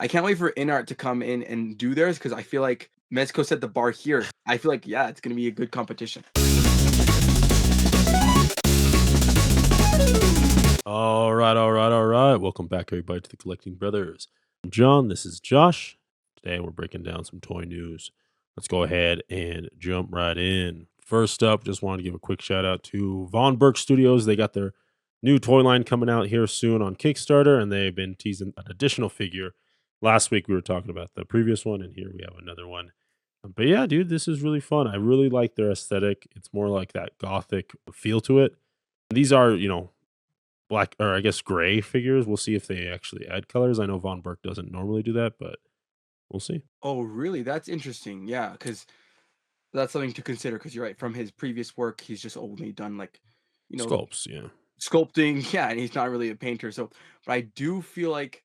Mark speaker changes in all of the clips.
Speaker 1: I can't wait for InArt to come in and do theirs because I feel like Mexico set the bar here. I feel like, yeah, it's gonna be a good competition.
Speaker 2: All right, all right, all right. Welcome back, everybody, to the Collecting Brothers. I'm John. This is Josh. Today, we're breaking down some toy news. Let's go ahead and jump right in. First up, just wanted to give a quick shout out to Von Burke Studios. They got their new toy line coming out here soon on Kickstarter, and they've been teasing an additional figure. Last week, we were talking about the previous one, and here we have another one. But yeah, dude, this is really fun. I really like their aesthetic. It's more like that gothic feel to it. These are, black or I guess gray figures. We'll see if they actually add colors. I know Von Burke doesn't normally do that, but we'll see.
Speaker 1: Oh, really? That's interesting. Yeah, because that's something to consider. Because you're right. From his previous work, he's just only done like, you know,
Speaker 2: Sculpts, yeah.
Speaker 1: sculpting. Yeah, and he's not really a painter. So, but I do feel like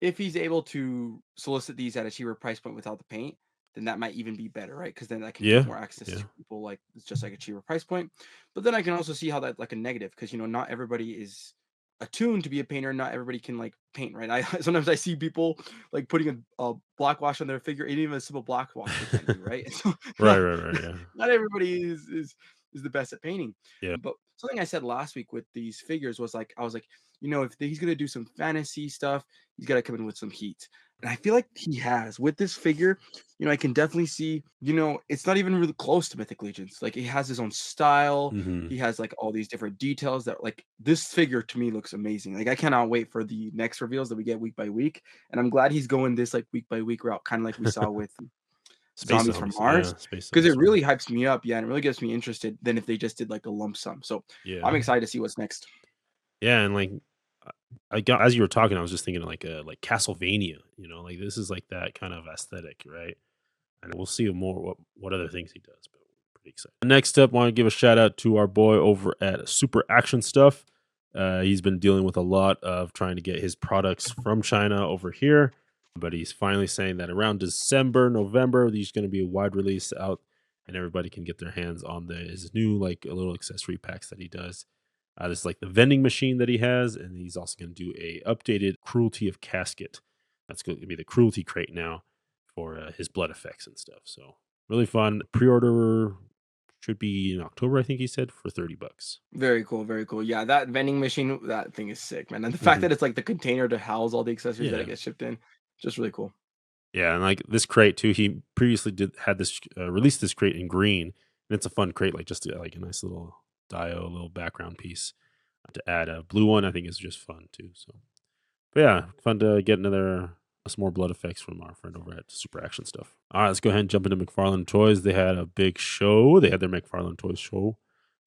Speaker 1: if he's able to solicit these at a cheaper price point without the paint, then that might even be better, right? Because then that can give
Speaker 2: Yeah,
Speaker 1: more access
Speaker 2: yeah.
Speaker 1: to people, like, it's just like a cheaper price point. But then I can also see how that's like a negative because, not everybody is attuned to be a painter. Not everybody can like paint, right? I sometimes I see people like putting a black wash on their figure, and even a simple black wash they can't do, right? So
Speaker 2: Right, right, right, yeah.
Speaker 1: not everybody is the best at painting.
Speaker 2: Yeah.
Speaker 1: But something I said last week with these figures was like, I was like, if he's gonna do some fantasy stuff, he's got to come in with some heat. And I feel like he has with this figure. I can definitely see, it's not even really close to Mythic Legions. Like, he has his own style.
Speaker 2: Mhm.
Speaker 1: He has like all these different details that, like, this figure to me looks amazing. Like, I cannot wait for the next reveals that we get week by week. And I'm glad he's going this like week by week route, kind of like we saw with
Speaker 2: Space
Speaker 1: Zombies from
Speaker 2: Zombies,
Speaker 1: Mars,
Speaker 2: yeah, Space
Speaker 1: because
Speaker 2: Zombies,
Speaker 1: it
Speaker 2: sorry.
Speaker 1: really hypes me up. Yeah, and it really gets me interested than if they just did like a lump sum. So
Speaker 2: Yeah.
Speaker 1: I'm excited to see what's next.
Speaker 2: Yeah, and, like, I got as you were talking, I was just thinking like Castlevania, like, this is, like, that kind of aesthetic, right? And we'll see more what other things he does, but we're pretty excited. Next up, want to give a shout out to our boy over at Super Action Stuff. He's been dealing with a lot of trying to get his products from China over here, but he's finally saying that around December, November, there's going to be a wide release out, and everybody can get their hands on his new like a little accessory packs that he does. This is like the vending machine that he has, and he's also going to do a updated Cruelty of Casket. That's going to be the Cruelty crate now for his blood effects and stuff. So really fun. Pre-order should be in October, I think he said, for $30.
Speaker 1: Very cool, very cool. Yeah, that vending machine, that thing is sick, man. And the fact
Speaker 2: Hmm.
Speaker 1: that it's like the container to house all the accessories that it
Speaker 2: Yeah,
Speaker 1: gets shipped in, just really cool.
Speaker 2: yeah, and like this crate too. He previously did had this released this crate in green, and it's a fun crate, like just like a nice little dio, little background piece to add. A blue one, I think, is just fun too. So, but yeah, fun to get another some more blood effects from our friend over at Super Action Stuff. All right, let's go ahead and jump into McFarlane Toys. They had a big show. They had their McFarlane Toys show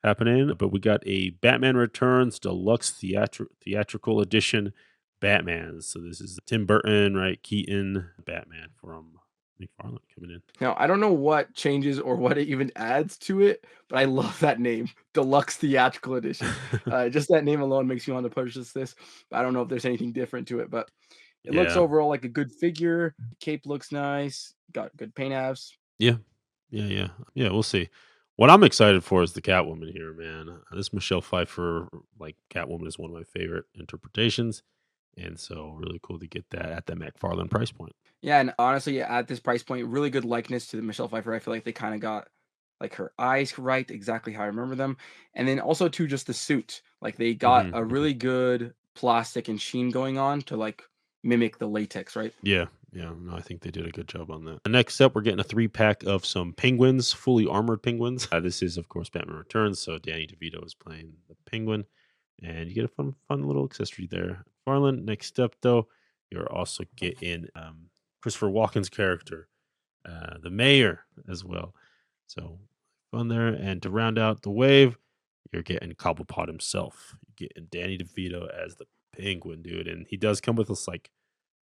Speaker 2: happening, but we got a Batman Returns Deluxe Theatrical Edition Batman. So this is Tim Burton, right? Keaton Batman from McFarlane coming in.
Speaker 1: Now, I don't know what changes or what it even adds to it, but I love that name, Deluxe Theatrical Edition. Just that name alone makes me want to purchase this. But I don't know if there's anything different to it, but it looks
Speaker 2: Yeah,
Speaker 1: overall like a good figure. Cape looks nice. Got good paint apps.
Speaker 2: yeah, yeah. We'll see. What I'm excited for is the Catwoman here, man. This Michelle Pfeiffer, like Catwoman, is one of my favorite interpretations, and so really cool to get that at the McFarlane price point.
Speaker 1: Yeah, and honestly, at this price point, really good likeness to the Michelle Pfeiffer. I feel like they kind of got like her eyes right, exactly how I remember them. And then also too, just the suit. Like, they got
Speaker 2: Hmm.
Speaker 1: a really good plastic and sheen going on to like mimic the latex, right?
Speaker 2: Yeah, yeah. No, I think they did a good job on that. Next up, we're getting a 3 pack of some penguins, fully armored penguins. This is, of course, Batman Returns. So Danny DeVito is playing the penguin, and you get a fun little accessory there. Farland. Next up, though, you're also getting Christopher Walken's character, the mayor, as well. So fun there. And to round out the wave, you're getting Cobblepot himself. You're getting Danny DeVito as the penguin, dude, and he does come with this like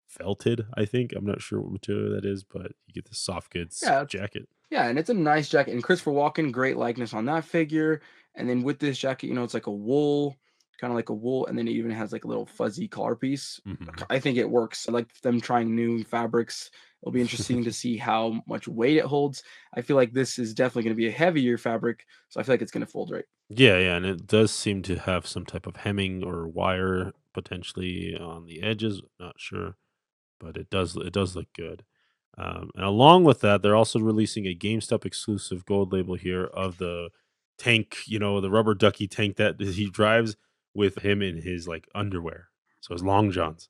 Speaker 2: felted, I think. I'm not sure what material that is, but you get the soft goods
Speaker 1: Yeah,
Speaker 2: jacket.
Speaker 1: yeah, and it's a nice jacket. And Christopher Walken, great likeness on that figure. And then with this jacket, it's like a wool, kind of like a wool, and then it even has like a little fuzzy collar piece.
Speaker 2: Mhm.
Speaker 1: I think it works. I like them trying new fabrics. It'll be interesting to see how much weight it holds. I feel like this is definitely going to be a heavier fabric, so I feel like it's going to fold right.
Speaker 2: Yeah, yeah, and it does seem to have some type of hemming or wire potentially on the edges. Not sure. but it does look good. And along with that, they're also releasing a GameStop exclusive gold label here of the tank, the rubber ducky tank that he drives with him in his like underwear, so his long johns.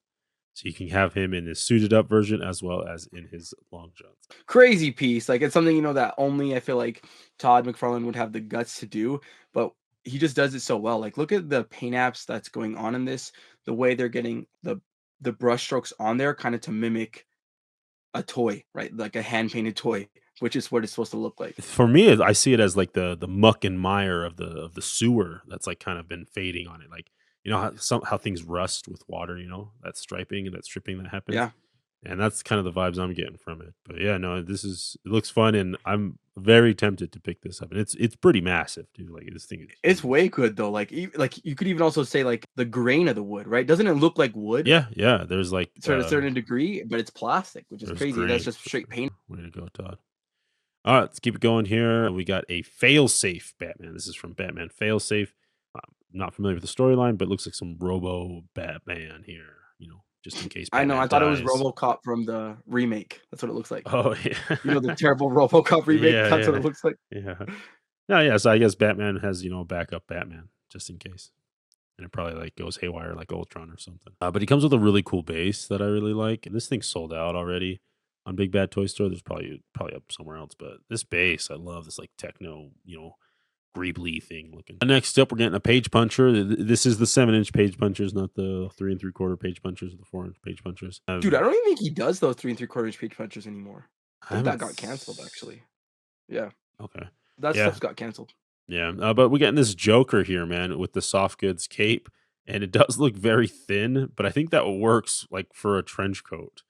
Speaker 2: So you can have him in his suited up version as well as in his long johns.
Speaker 1: Crazy piece. Like it's something that only I feel like Todd McFarlane would have the guts to do, but he just does it so well. Like look at the paint apps that's going on in this, the way they're getting the brush strokes on there kind of to mimic a toy, right? Like a hand painted toy, which is what it's supposed to look like.
Speaker 2: For me, I see it as like the muck and mire of the sewer that's like kind of been fading on it. Like how things rust with water, that striping and that stripping that happens.
Speaker 1: Yeah.
Speaker 2: And that's kind of the vibes I'm getting from it. But yeah, no, it looks fun and I'm very tempted to pick this up. And it's pretty massive, dude. Like this thing is
Speaker 1: It's
Speaker 2: huge.
Speaker 1: way good though. Like you could even also say like the grain of the wood, right? Doesn't it look like wood
Speaker 2: Yeah, yeah. There's like
Speaker 1: to a certain degree, but it's plastic, which is
Speaker 2: there's
Speaker 1: crazy. That's
Speaker 2: grain
Speaker 1: just
Speaker 2: for
Speaker 1: straight paint.
Speaker 2: sure. Way to go, Todd. All right, let's keep it going here. We got a fail-safe Batman. This is from Batman Failsafe. Not familiar with the storyline, but looks like some Robo Batman here. Just in case
Speaker 1: I know,
Speaker 2: Batman
Speaker 1: I thought it was
Speaker 2: dies.
Speaker 1: RoboCop from the remake. That's what it looks like.
Speaker 2: Oh yeah,
Speaker 1: You know, the terrible RoboCop remake?
Speaker 2: yeah,
Speaker 1: That's what
Speaker 2: yeah,
Speaker 1: it looks like.
Speaker 2: yeah. No, yeah. So I guess Batman has a backup Batman just in case, and it probably like goes haywire like Ultron or something. But he comes with a really cool base that I really like. And this thing's sold out already on Big Bad Toy Store. There's probably up somewhere else, but this base I love. This like techno, greebly thing looking. Next up, we're getting a page puncher. This is the 7-inch page punchers, not the 3 3/4 page punchers or the 4-inch page punchers.
Speaker 1: Dude, I don't even think he does those 3 3/4 page punches anymore. I
Speaker 2: I
Speaker 1: think that
Speaker 2: haven't.
Speaker 1: got canceled, actually. Yeah,
Speaker 2: Okay,
Speaker 1: that
Speaker 2: yeah,
Speaker 1: stuff's got canceled.
Speaker 2: yeah. But we're getting this Joker here, man, with the soft goods cape, and it does look very thin, but I think that works like for a trench coat.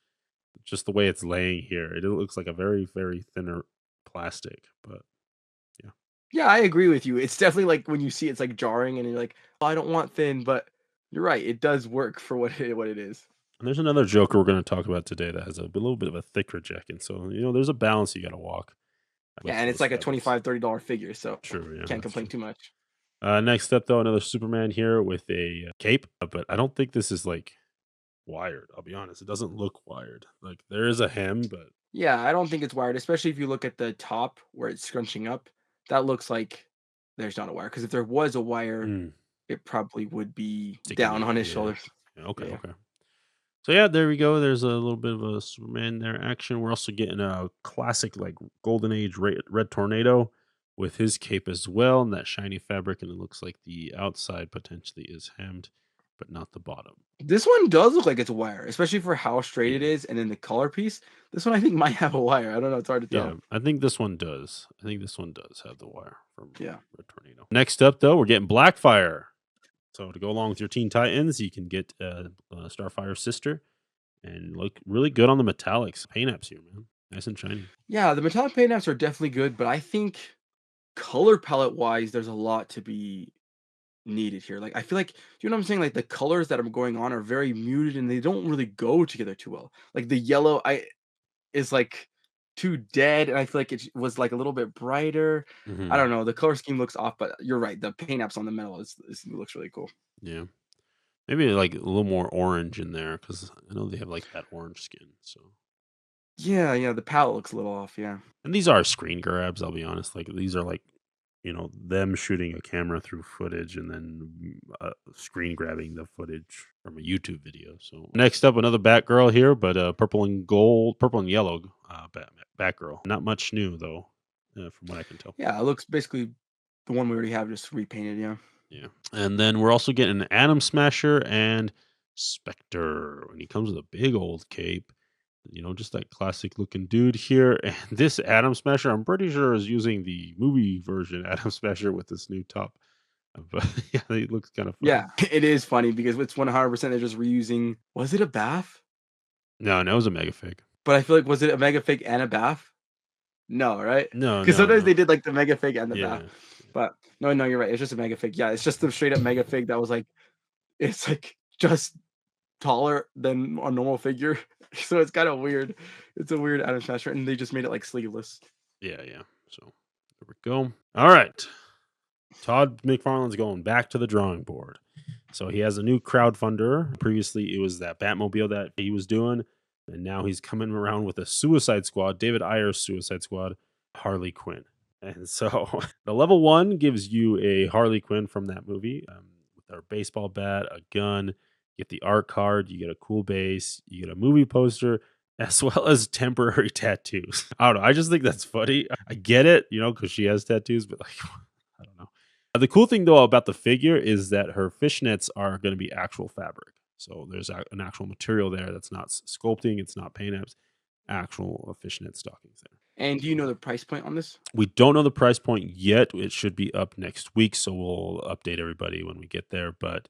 Speaker 2: Just the way it's laying here, it looks like a very very thinner plastic, but yeah.
Speaker 1: Yeah, I agree with you. It's definitely like when you see it's like jarring and you're like, "Oh, I don't want thin," but you're right. It does work for what it is.
Speaker 2: And there's another Joker we're going to talk about today that has a little bit of a thicker jacket. So, there's a balance you got to walk
Speaker 1: Yeah,
Speaker 2: with
Speaker 1: and it's
Speaker 2: those
Speaker 1: like a
Speaker 2: fabrics.
Speaker 1: $25-$30 figure, so
Speaker 2: True. Yeah,
Speaker 1: can't
Speaker 2: that's
Speaker 1: complain
Speaker 2: true.
Speaker 1: too much.
Speaker 2: Next up, though, another Superman here with a cape, but I don't think this is like wired. I'll be honest. It doesn't look wired. Like there is a hem, but
Speaker 1: Yeah, I don't think it's wired, especially if you look at the top where it's scrunching up. That looks like there's not a wire, because if there was a wire,
Speaker 2: mm,
Speaker 1: it probably would be
Speaker 2: sticking
Speaker 1: down
Speaker 2: out.
Speaker 1: on his
Speaker 2: Yeah.
Speaker 1: shoulders.
Speaker 2: Yeah. Okay.
Speaker 1: Yeah.
Speaker 2: Okay. So yeah, there we go. There's a little bit of a Superman there action. We're also getting a classic like Golden Age Red Tornado with his cape as well, and that shiny fabric, and it looks like the outside potentially is hemmed, but not the bottom.
Speaker 1: This one does look like it's a wire, especially for how straight it
Speaker 2: Yeah,
Speaker 1: is, and then the color piece. This one I think might have a wire. I don't know, it's hard to
Speaker 2: yeah.
Speaker 1: tell.
Speaker 2: I think this one does. I think this one does have the wire from
Speaker 1: Yeah.
Speaker 2: Red Tornado. Next up, though, we're getting Blackfire. So to go along with your Teen Titans, you can get Starfire's sister, and look really good on the metallics. Paint apps here, man. Nice and shiny.
Speaker 1: Yeah, the metallic paint apps are definitely good, but I think color palette wise, there's a lot to be needed here. Like I feel like you know what I'm saying? Like the colors that are going on are very muted and they don't really go together too well. Like the yellow I is like too dead, and I feel like it was like a little bit brighter. I
Speaker 2: Hmm.
Speaker 1: don't know. The color scheme looks off, but you're right. The paint apps on the metal is looks really cool.
Speaker 2: Yeah. Maybe like a little more orange in there because I know they have like that orange skin. So,
Speaker 1: Yeah, yeah. The palette looks a little off. Yeah.
Speaker 2: and these are screen grabs. I'll be honest. Like these are like them shooting a camera through footage and then screen grabbing the footage from a YouTube video. So next up, another Batgirl here, but purple and yellow Batgirl. Not much new though, from what I can tell.
Speaker 1: Yeah, it looks basically the one we already have, just repainted. Yeah.
Speaker 2: Yeah. And then we're also getting an Atom Smasher and Spectre. And he comes with a big old cape. Just that classic looking dude here. And this Atom Smasher, I'm pretty sure, is using the movie version Atom Smasher with this new top. But yeah, it looks kind of funny.
Speaker 1: Yeah, it is funny because it's 100% they're just reusing. Was it a bath?
Speaker 2: No, no, it was a mega fig.
Speaker 1: But I feel like was it a mega fig and a bath? No, right?
Speaker 2: No,
Speaker 1: Because
Speaker 2: no,
Speaker 1: sometimes
Speaker 2: no.
Speaker 1: they did like the mega fig and the bath.
Speaker 2: Yeah.
Speaker 1: But no, no, you're right. It's just a mega fig. Yeah, it's just the straight up mega fig that was like it's like just taller than a normal figure. So it's kind of weird. It's a weird Adam Smasher, and they just made it like sleeveless.
Speaker 2: Yeah, yeah. So there we go. All right. Todd McFarlane's going back to the drawing board. So he has a new crowdfunder. Previously, it was that Batmobile that he was doing. and now he's coming around with a Suicide Squad, David Ayer's Suicide Squad, Harley Quinn. And so the level 1 gives you a Harley Quinn from that movie, with her baseball bat, a gun, you get the art card, you get a cool base, you get a movie poster, as well as temporary tattoos. I don't know, I just think that's funny. I get it, because she has tattoos, but, like, I don't know. The cool thing, though, about the figure is that her fishnets are gonna be actual fabric. So there's an actual material there that's not sculpting, it's not paint apps, actual fishnet stockings there.
Speaker 1: And do you know the price point on this?
Speaker 2: We don't know the price point yet. It should be up next week, so we'll update everybody when we get there. But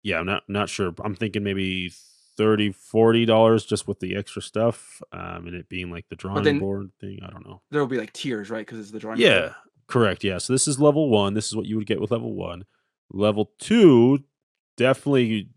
Speaker 2: yeah, I'm not sure. I'm thinking maybe 30, $40 just with the extra stuff, and it being like the
Speaker 1: But
Speaker 2: drawing
Speaker 1: then
Speaker 2: board thing. I don't know.
Speaker 1: there will be like tiers, right? Because it's the drawing board.
Speaker 2: Yeah, correct. Yeah. So this is level 1. This is what you would get with level 1. Level 2 definitely,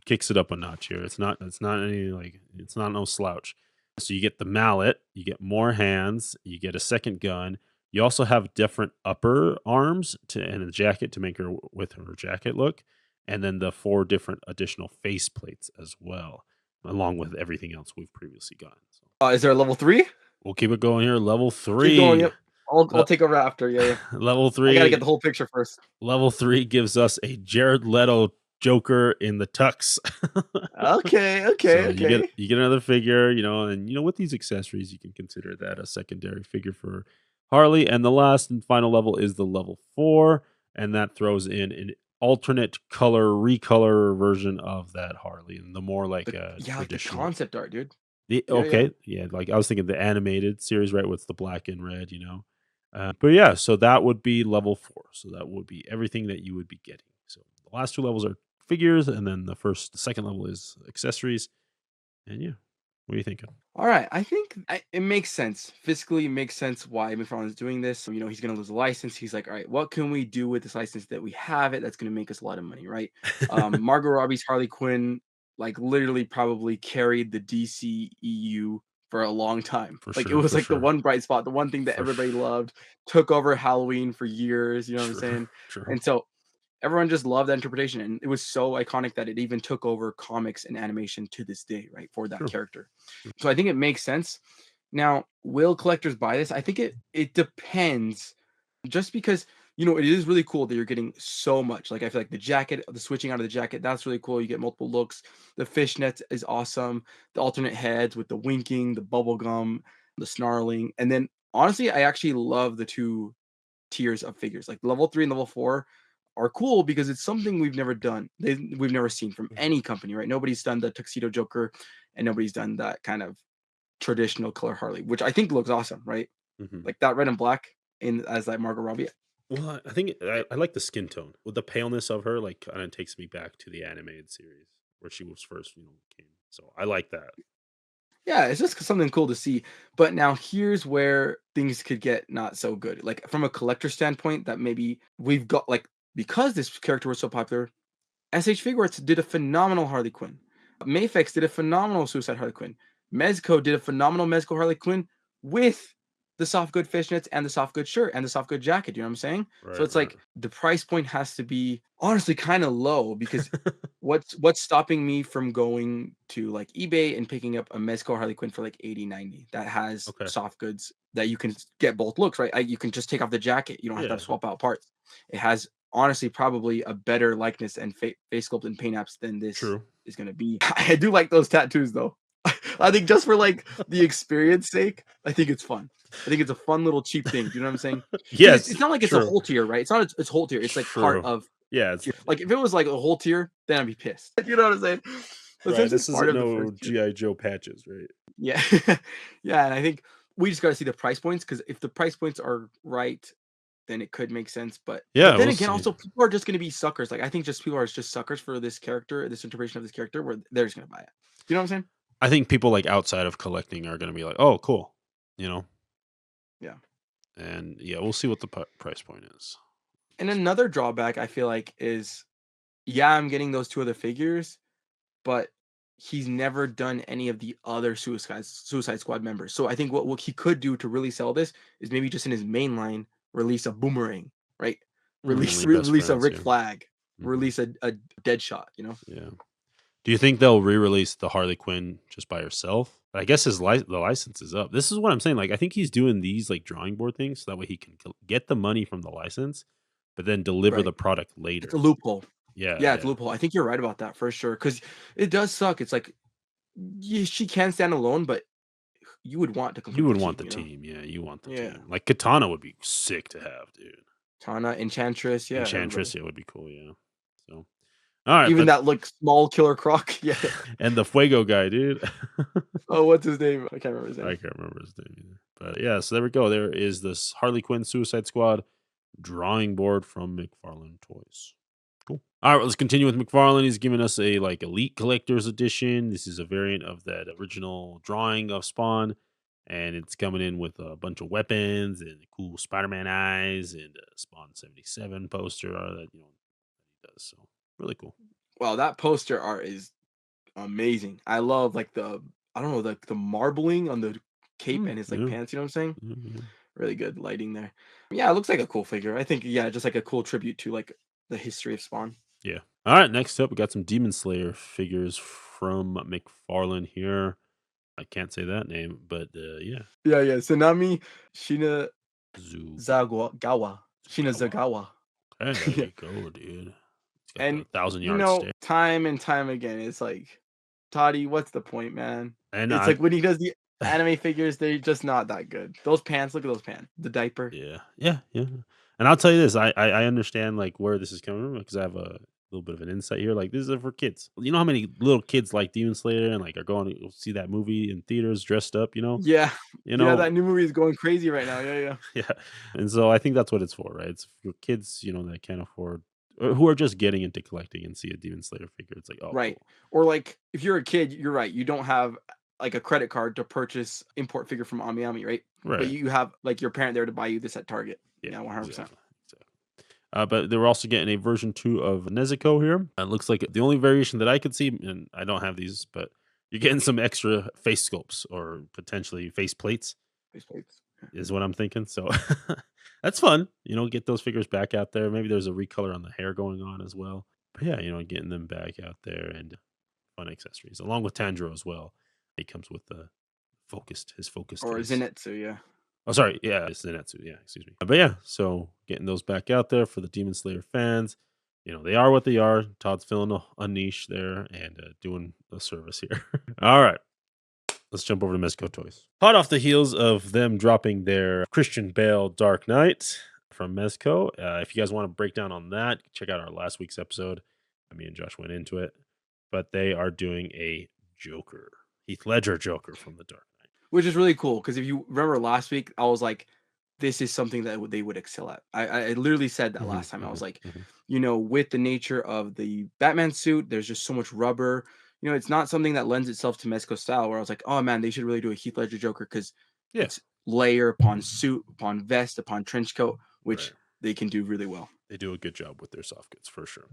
Speaker 2: kicks it up a notch here. It's not any like it's not no slouch. So you get the mallet, you get more hands, you get a second gun. You also have different upper arms and a jacket to make her with her jacket look, and then the 4 different additional face plates as well, along with everything else we've previously gotten. So
Speaker 1: Is there a level 3?
Speaker 2: we'll keep it going here. Level
Speaker 1: Keep going.
Speaker 2: 3.
Speaker 1: Yep. I'll
Speaker 2: Le-
Speaker 1: take over after. Yeah, yeah.
Speaker 2: level
Speaker 1: I gotta get
Speaker 2: 3
Speaker 1: the whole picture first.
Speaker 2: Level 3 gives us a Jared Leto Joker in the tux.
Speaker 1: Okay, okay,
Speaker 2: So
Speaker 1: okay.
Speaker 2: you get another figure, and with these accessories, you can consider that a secondary figure for Harley. And the last and final level is the level 4, and that throws in an alternate color, recolor version of that Harley, and the more like a
Speaker 1: Yeah, like the
Speaker 2: traditional.
Speaker 1: concept art, dude. Yeah, yeah.
Speaker 2: Okay, yeah, like I was thinking the animated series, right? What's the black and red, but yeah, so that would be level 4. So that would be everything that you would be getting. So the last 2 levels are figures, and then the second level is accessories. And yeah, what are you thinking?
Speaker 1: All right, I think it makes sense. Fiscally, it makes sense why McFarlane is doing this. So, he's going to lose a license. He's like, all right, what can we do with this license that we have it that's going to make us a lot of money, right? Margot Robbie's Harley Quinn, like literally probably carried the DCEU for a long time.
Speaker 2: For
Speaker 1: Like it
Speaker 2: sure,
Speaker 1: was
Speaker 2: for
Speaker 1: like the
Speaker 2: sure,
Speaker 1: one bright spot, the one thing that
Speaker 2: for
Speaker 1: everybody
Speaker 2: sure,
Speaker 1: loved, took over Halloween for years. You know what I'm
Speaker 2: true,
Speaker 1: saying?
Speaker 2: true.
Speaker 1: And so everyone just loved that interpretation, and it was so iconic that it even took over comics and animation to this day, right? For that
Speaker 2: True.
Speaker 1: character. So I think it makes sense. Now, will collectors buy this? I think it depends. Just because it is really cool that you're getting so much. Like I feel like the jacket, the switching out of the jacket, that's really cool. You get multiple looks. The fishnets is awesome. The alternate heads with the winking, the bubble gum, the snarling, and then honestly, I actually love the two tiers of figures. Like level 3 and level 4 are cool because it's something we've never done. We've never seen from
Speaker 2: Mhm,
Speaker 1: any company, right? Nobody's done the tuxedo Joker, and nobody's done that kind of traditional color Harley, which I think looks awesome, right?
Speaker 2: mhm.
Speaker 1: Like that red and black in as like Margot Robbie.
Speaker 2: Well, I think I like the skin tone with the paleness of her. Like, kind of takes me back to the animated series where she was first, came. So I like that.
Speaker 1: Yeah, it's just something cool to see. But now here's where things could get not so good. Like from a collector standpoint, that maybe we've got like because this character was so popular, SH Figuarts did a phenomenal Harley Quinn. Mayfix did a phenomenal Suicide Harley Quinn. Mezco did a phenomenal Mezco Harley Quinn with the soft good fishnets and the soft good shirt and the soft good jacket. You know what I'm saying? So
Speaker 2: Right,
Speaker 1: it's
Speaker 2: right.
Speaker 1: like the price point has to be honestly kind of low because what's stopping me from going to like eBay and picking up a Mezco Harley Quinn for like 80, 90 that has
Speaker 2: Okay.
Speaker 1: soft goods that you can get both looks, right? You can just take off the jacket. You don't have to
Speaker 2: Yeah.
Speaker 1: swap out parts. It has honestly probably a better likeness and face sculpt and paint apps than this
Speaker 2: True.
Speaker 1: is going to be. I do like those tattoos though. I think just for like the experience sake, I think it's fun. I think it's a fun little cheap thing. Do you know what I'm saying? Because it's,
Speaker 2: Yes.
Speaker 1: it's not like it's a
Speaker 2: True.
Speaker 1: whole tier, right? It's not its whole tier. It's like part
Speaker 2: True.
Speaker 1: of
Speaker 2: Yeah. It's
Speaker 1: like if it was like a whole tier, then I'd be pissed. You know what I'm saying? But
Speaker 2: right.
Speaker 1: since it's
Speaker 2: This
Speaker 1: part
Speaker 2: isn't
Speaker 1: of the
Speaker 2: no
Speaker 1: first tier,
Speaker 2: GI Joe patches, right?
Speaker 1: yeah, yeah. And I think we just got to see the price points because if the price points are right, then it could make sense. But
Speaker 2: Yeah.
Speaker 1: then
Speaker 2: We'll
Speaker 1: again,
Speaker 2: see.
Speaker 1: also people are just going to be suckers. Like I think just people are just suckers for this character, this interpretation of this character, where they're just going to buy it. You know what I'm saying?
Speaker 2: I think people like outside of collecting are going to be like, "Oh, cool," you know.
Speaker 1: Yeah.
Speaker 2: And yeah, we'll see what the price point is.
Speaker 1: And another drawback I feel like is, yeah, I'm getting those two other figures, but he's never done any of the other Suicide Squad members. So I think what he could do to really sell this is maybe just in his main line release a Boomerang, right?
Speaker 2: Mainly best
Speaker 1: Release a
Speaker 2: friends.
Speaker 1: Rick
Speaker 2: Yeah.
Speaker 1: Flag,
Speaker 2: Hmm.
Speaker 1: release a Deadshot.
Speaker 2: Yeah. Do you think they'll re-release the Harley Quinn just by herself? I guess the license is up. This is what I'm saying. Like, I think he's doing these like drawing board things so that way he can get the money from the license, but then deliver
Speaker 1: Right.
Speaker 2: the product
Speaker 1: It's a
Speaker 2: later.
Speaker 1: loophole.
Speaker 2: Yeah,
Speaker 1: Yeah, it's a
Speaker 2: yeah.
Speaker 1: loophole. I think you're right about that for sure, because it does suck. It's like, she can stand alone, but you would want to
Speaker 2: You
Speaker 1: complete the
Speaker 2: would want
Speaker 1: team,
Speaker 2: the
Speaker 1: you know?
Speaker 2: team. Yeah, you want the
Speaker 1: Yeah.
Speaker 2: team. Like Katana would be sick to have, dude.
Speaker 1: Tana, Enchantress, yeah,
Speaker 2: Enchantress,
Speaker 1: everybody.
Speaker 2: yeah, would be cool. Yeah. So, all right,
Speaker 1: Even
Speaker 2: but
Speaker 1: that, like, small Killer Croc, yeah.
Speaker 2: and the Fuego guy, dude.
Speaker 1: Oh, what's his name? I can't remember his
Speaker 2: I
Speaker 1: name.
Speaker 2: can't remember his name either. But yeah, so there we go. There is this Harley Quinn Suicide Squad drawing board from McFarlane Toys. Cool. All right, let's continue with McFarlane. He's giving us a like elite collector's edition. This is a variant of that original drawing of Spawn, and it's coming in with a bunch of weapons and cool Spider-Man eyes and a Spawn 77 poster that he does. So really cool.
Speaker 1: Wow, that poster art is amazing. I love, like, I don't know, the marbling on the cape and his, like,
Speaker 2: Yeah,
Speaker 1: pants, you know what I'm saying?
Speaker 2: yeah, yeah.
Speaker 1: Really good lighting there. Yeah, it looks like a cool figure. I think, yeah, just like a cool tribute to, like, the history of Spawn.
Speaker 2: Yeah. All right, next up, we got some Demon Slayer figures from McFarlane here. I can't say that name, but yeah,
Speaker 1: Yeah, yeah, Tsunami Shina Shina
Speaker 2: Zugawa.
Speaker 1: Zagawa.
Speaker 2: Okay, there
Speaker 1: Yeah,
Speaker 2: we go, dude. He's got the
Speaker 1: and,
Speaker 2: 1,000 yard stare.
Speaker 1: time and time again, it's like, "Toddy, what's the point, man?"
Speaker 2: And
Speaker 1: It's
Speaker 2: I,
Speaker 1: like when he does the anime figures, they're just not that good. Those pants, look at those pants. The diaper.
Speaker 2: yeah, yeah, yeah. And I'll tell you this, I understand like where this is coming from because I have a little bit of an insight here. Like, this is for kids. You know how many little kids like Demon Slayer and like are going to see that movie in theaters dressed up, you know?
Speaker 1: Yeah.
Speaker 2: You
Speaker 1: Yeah,
Speaker 2: know,
Speaker 1: that new movie is going crazy right now. Yeah, yeah.
Speaker 2: yeah. And so I think that's what it's for, right? It's for kids, that can't afford or who are just getting into collecting and see a Demon Slayer figure. It's like, oh,
Speaker 1: Right.
Speaker 2: cool.
Speaker 1: Or, like, if you're a kid, you're right, you don't have, like, a credit card to purchase import figure from Ami, right? But
Speaker 2: Right.
Speaker 1: you have, like, your parent there to buy you this at Target.
Speaker 2: Yeah,
Speaker 1: Yeah, 100%.
Speaker 2: exactly. Exactly. But they were also getting a version 2 of Nezuko here. It looks like the only variation that I could see, and I don't have these, but you're getting some extra face sculpts or potentially face plates,
Speaker 1: Face plates.
Speaker 2: is what I'm thinking. So that's fun. Get those figures back out there. Maybe there's a recolor on the hair going on as well. But yeah, getting them back out there and fun accessories, along with Tanjiro as well. He comes with the his focused
Speaker 1: Or
Speaker 2: case.
Speaker 1: Zenitsu, yeah.
Speaker 2: Oh, sorry. Yeah, it's Zenitsu. Yeah, excuse me. But yeah, so getting those back out there for the Demon Slayer fans. They are what they are. Todd's filling a niche there and doing a service here. All right, let's jump over to Mezco Toys. Hot off the heels of them dropping their Christian Bale Dark Knight from Mezco. If you guys want to break down on that, check out our last week's episode. Me and Josh went into it. But they are doing a Joker, Heath Ledger Joker from the Dark Knight.
Speaker 1: Which is really cool because if you remember last week, I was like, "This is something that they would excel at." I literally said that
Speaker 2: Hmm.
Speaker 1: last time. I was
Speaker 2: Hmm.
Speaker 1: like,
Speaker 2: Hmm.
Speaker 1: with the nature of the Batman suit, there's just so much rubber. It's not something that lends itself to Mezco style. Where I was like, "Oh man, they should really do a Heath Ledger Joker because
Speaker 2: Yeah,
Speaker 1: it's layer upon suit upon vest upon trench coat,
Speaker 2: right.
Speaker 1: which they can do really well."
Speaker 2: They do a good job with their soft goods for sure.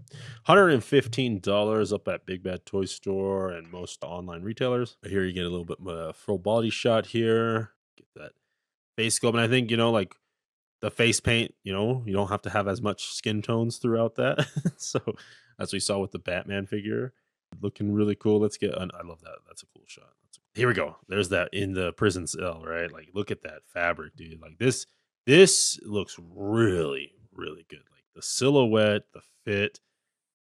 Speaker 2: $115 up at Big Bad Toy Store and most online retailers. Here you get a little bit full body shot here. Get that face sculpt. And I think, like the face paint, you don't have to have as much skin tones throughout that. So as we saw with the Batman figure, looking really cool. I love that. That's a cool shot. Here we go. There's that in the prison cell, right? Like, look at that fabric, dude. Like this looks really, really good. Like the silhouette, the fit,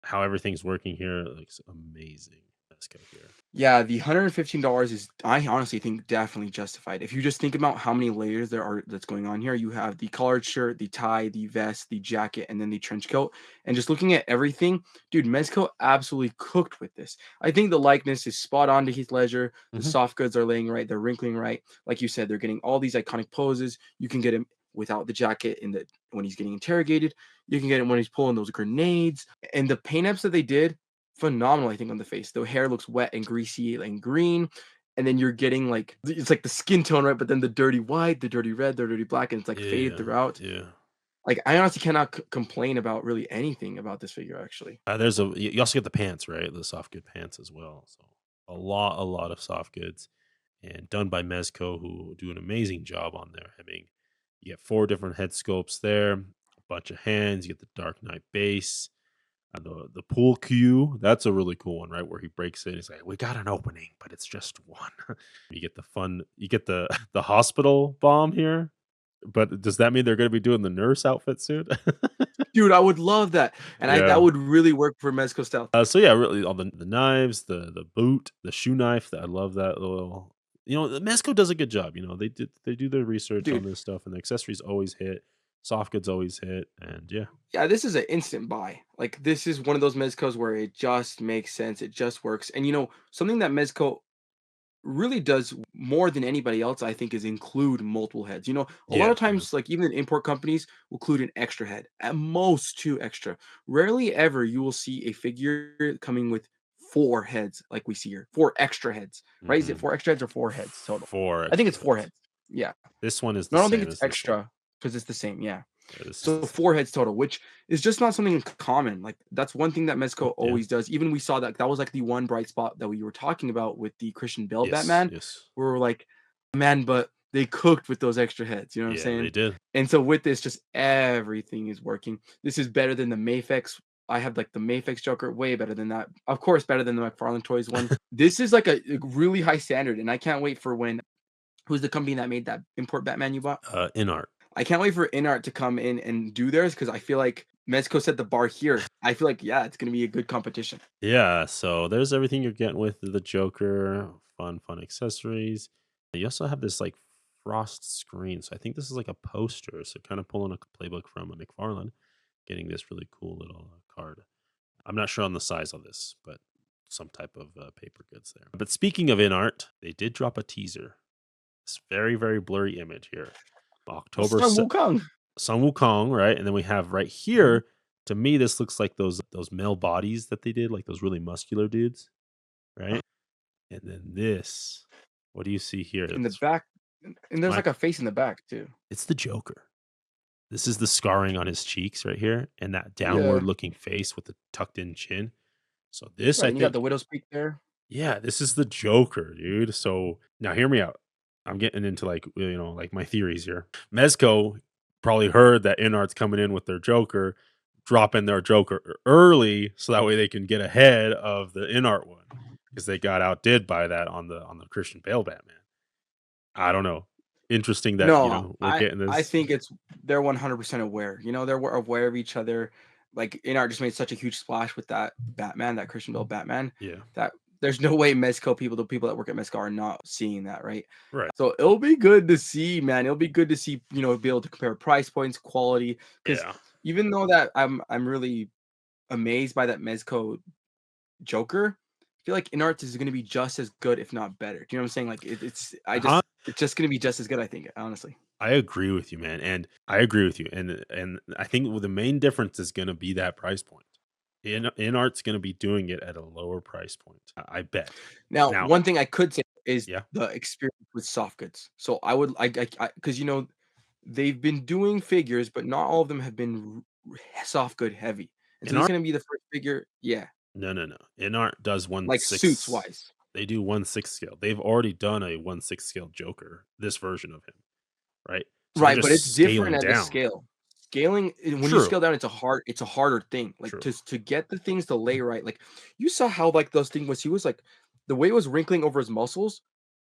Speaker 2: how everything's working here looks amazing. Let's go here.
Speaker 1: Yeah, the $115 is, I honestly think, definitely justified. If you just think about how many layers there are that's going on here, you have the collared shirt, the tie, the vest, the jacket, and then the trench coat. And just looking at everything, dude, Mezco absolutely cooked with this. I think the likeness is spot on to Heath Ledger. The
Speaker 2: Hmm.
Speaker 1: soft goods are laying right, they're wrinkling right. Like you said, they're getting all these iconic poses. You can get him without the jacket in the when he's getting interrogated. You can get him when he's pulling those grenades. And the paint ups that they did, phenomenal, I think, on the face. The hair looks wet and greasy and green, and then you're getting like it's like the skin tone, right? But then the dirty white, the dirty red, the dirty black, and it's like faded
Speaker 2: Yeah,
Speaker 1: throughout.
Speaker 2: yeah.
Speaker 1: Like I honestly cannot complain about really anything about this figure, actually.
Speaker 2: You also get the pants, right? The soft good pants as well. So a lot of soft goods, and done by Mezco, who do an amazing job on there. You get 4 different head sculpts there, a bunch of hands. You get the Dark Knight base. The pool cue, that's a really cool one, right? Where he breaks in, he's like, "We got an opening, but it's just one." You get the the hospital bomb here, but does that mean they're gonna be doing the nurse outfit soon?
Speaker 1: Dude, I would love that, and I
Speaker 2: Yeah.
Speaker 1: that would really work for Mezco style.
Speaker 2: So yeah, really all the knives, the boot, the shoe knife, I love that little the Mezco does a good job, they do their research on
Speaker 1: Dude,
Speaker 2: this stuff, and the accessories always hit, soft goods always hit, and yeah.
Speaker 1: yeah, this is an instant buy. Like, this is one of those Mezcos where it just makes sense, it just works, and, something that Mezco really does more than anybody else, I think, is include multiple heads. A lot
Speaker 2: Yeah,
Speaker 1: of
Speaker 2: yeah.
Speaker 1: times, like even import companies will include an extra head, at most two extra. Rarely ever you will see a figure coming with four heads like we see here, four extra heads, right? Is it
Speaker 2: Mhm.
Speaker 1: four extra heads or four heads total?
Speaker 2: 4
Speaker 1: I think
Speaker 2: extra
Speaker 1: it's four
Speaker 2: heads.
Speaker 1: heads. Yeah.
Speaker 2: This one is the
Speaker 1: No, I don't think
Speaker 2: same
Speaker 1: it's
Speaker 2: as this one.
Speaker 1: extra because it's the same. Yeah.
Speaker 2: Yeah, this is the
Speaker 1: So
Speaker 2: same.
Speaker 1: four heads total, which is just not something common. Like that's one thing that Mezco
Speaker 2: Yeah.
Speaker 1: always does. Even we saw that was like the one bright spot that we were talking about with the Christian Bale
Speaker 2: Yes,
Speaker 1: Batman,
Speaker 2: yes.
Speaker 1: where we're like, man, but they cooked with those extra heads. You know what I'm
Speaker 2: Yeah, they
Speaker 1: saying?
Speaker 2: did.
Speaker 1: And so with this, just everything is working. This is better than the Mafex. I have like the Mafex Joker, way better than that. Of course, better than the McFarlane Toys one. This is like a really high standard, and I can't wait for when who's the company that made that import Batman you bought?
Speaker 2: In art.
Speaker 1: I can't wait for InArt to come in and do theirs because I feel like Mezco set the bar here. I feel like, yeah, it's gonna be a good competition.
Speaker 2: Yeah, so there's everything you're getting with the Joker, fun accessories. You also have this, like, frost screen, so I think this is like a poster, so kinda pulling a playbook from a McFarlane, getting this really cool little, card. I'm not sure on the size of this, but some type of, paper goods there. But speaking of in art, they did drop a teaser. This very, very blurry image here. October
Speaker 1: Sun
Speaker 2: se
Speaker 1: Wukong.
Speaker 2: Sun Wukong, right? And then we have right
Speaker 1: Mhm.
Speaker 2: here, to me, this looks like those male bodies that they did, like those really muscular dudes, right? And then this, what do you see here?
Speaker 1: In the
Speaker 2: It's
Speaker 1: back, and there's
Speaker 2: my
Speaker 1: like a face in the back too.
Speaker 2: it's the Joker. This is the scarring on his cheeks right here, and that downward
Speaker 1: Yeah.
Speaker 2: looking face with the tucked in chin. So this,
Speaker 1: Right,
Speaker 2: I
Speaker 1: and you got
Speaker 2: think,
Speaker 1: the Widow's Peak there.
Speaker 2: yeah, this is the Joker, dude. So now hear me out. I'm getting into like like my theories here. Mezco probably heard that Inart's coming in with their Joker, dropping their Joker early, so that way they can get ahead of the Inart one because they got outdid by that on the Christian Bale Batman. I don't know. Interesting that
Speaker 1: No,
Speaker 2: we're
Speaker 1: I
Speaker 2: getting
Speaker 1: I
Speaker 2: this.
Speaker 1: think they're 100% aware. They're aware of each other. Like InArt just made such a huge splash with that Batman, that Christian Bale Batman,
Speaker 2: Yeah,
Speaker 1: that there's no way Mezco people, the people that work at Mezco are not seeing that, right?
Speaker 2: right.
Speaker 1: So it'll be good to see, man. It'll be good to see, be able to compare price points, quality. Because
Speaker 2: Yeah,
Speaker 1: even though that I'm really amazed by that Mezco Joker, I feel like InArt is going to be just as good, if not better. Do you know what I'm saying? Like it's just going to be just as good. I think, honestly.
Speaker 2: I agree with you, man, and I agree with you, and I think the main difference is gonna be that price point. In art's gonna be doing it at a lower price point. I bet.
Speaker 1: Now,
Speaker 2: Now,
Speaker 1: one thing I could say is
Speaker 2: yeah,
Speaker 1: the experience with soft goods. So I would because they've been doing figures, but not all of them have been soft good heavy. And so
Speaker 2: in
Speaker 1: this is
Speaker 2: art,
Speaker 1: gonna be the first figure, yeah,
Speaker 2: no. In art does one
Speaker 1: like suits
Speaker 2: six.
Speaker 1: wise.
Speaker 2: They do 1/6 scale. They've already done a 1/6 scale Joker. This version of him, right? So they're
Speaker 1: Right, but
Speaker 2: just
Speaker 1: it's different
Speaker 2: scaling
Speaker 1: at the
Speaker 2: down.
Speaker 1: scale. Scaling when you
Speaker 2: True,
Speaker 1: scale down, it's a harder thing. Like
Speaker 2: true.
Speaker 1: to get the things to lay right. Like you saw how like those things was he was like the way it was wrinkling over his muscles,